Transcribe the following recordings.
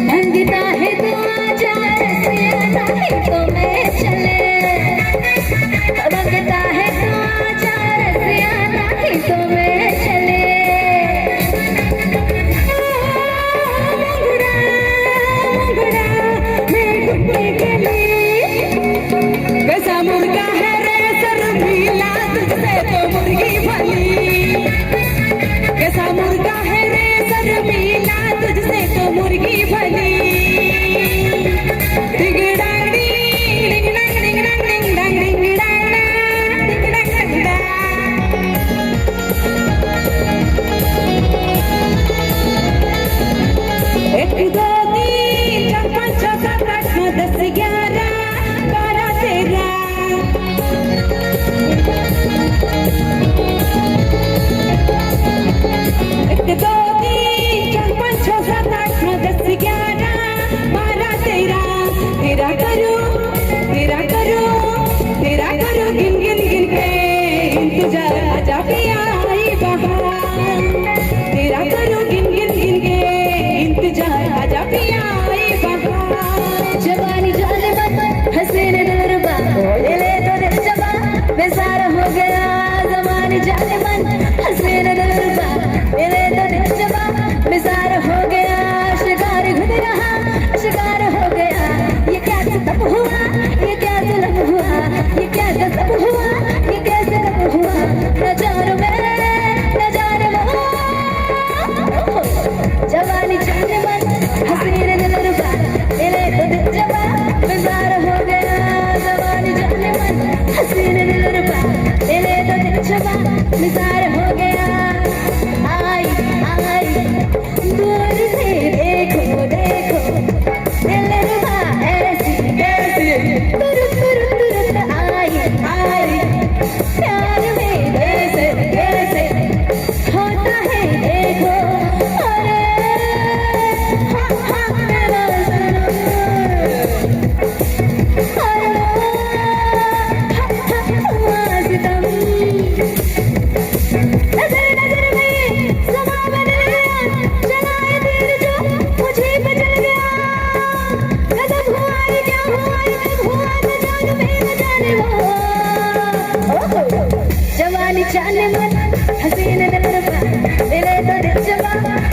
मंगता है तू आजा रसिया नहीं तो मैं चले। मंगता है तू आजा रसिया नहीं तो मैं चले। मुंगरा मुंगरा मैं ढूंढने के लिए। कैसा मुर्गा है रे शर्मीला तुझसे तो मुर्गी भली। कैसा मुर्गा है रे शर्मीला तुझसे तो मुर्गी भली। एक दो तीन चार पाँच छः सात आठ नौ दस ग्यारह बारह तेरह। एक दो तीन चार पाँच छः सात आठ नौ दस ग्यारह बारह तेरह। तेरा करो गिन गिन गिन के इंतजार आजा पिया आई बहार। तेरा करो गिन गिन गिन के इंतजार आजा पिया आई बहार। जवानी जाने मत हसीन दिलरुबा ले ले तो दिल जबा बेजार हो गया। जवानी जाने मन हसीन दिलरुबा ले ले तो दिल जबा बेजार हो गया। शिकार घुट रहा शिकार हो गया। ये क्या तब हुआ ये क्या जुल्म हुआ ये क्या गजब हुआ ये कैसे रब हुआ। न जानो मैं न जाने वो। जवानी जाने मन हसीन दिलरुबा ले ले तो दिल जबा बेजार हो गया। जवानी जाने मन हसीन दिलरुबा ले ले तो दिल जबा बेजार हो गया। आई आई दूर से देखो देखो दिलरुबा ऐसी कैसी तुरंत तुरंत तुरंत आई आई। प्यार में कैसे कैसे होता है देखो। अरे हाँ हाँ मेरा सनम। अरे हाँ हाँ सितम। नजर नजर में समा बदल गया। जलाए दिल जो मुझे पे चल गया। गजब हुआ ये क्या हुआ ये कब हुआ न जान में न जाने वो। जवानी जाने मन हसीन दिलरुबा ले ले तो दिल जबा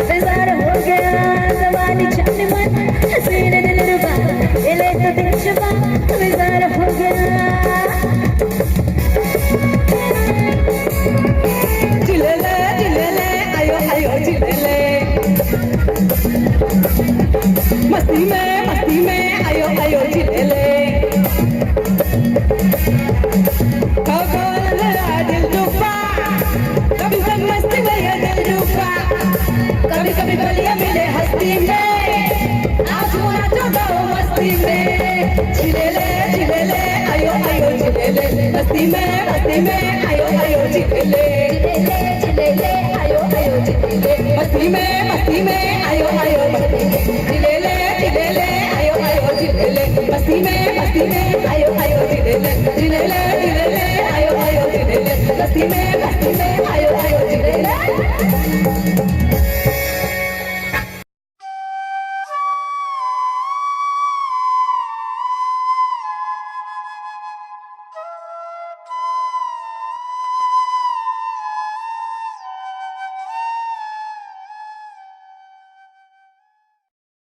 बेजार हो गया। जवानी जाने मन हसीन दिलरुबा ले ले तो दिल जबा बेजार हो गया। चिलले आयो आयो चिलले। मस्ती में आयो आयो चिलले। दिल डूबा कभी सब मस्ती में ये दिल डूबा। कभी कभी बलिया मिले हस्ती में आज होना चाहता हूँ मस्ती में। चिलेले आयो आयो चिलेले। मस्ती में आयो आयो चिलेले। चिलेले आयो आयो चिलेले। मस्ती में आयो आयो चिलेले आयो आयो चिलेले। मस्ती में आयो आयो चिलेले। चिलेले आयो आयो चिलेले। मस्ती में आयो आयो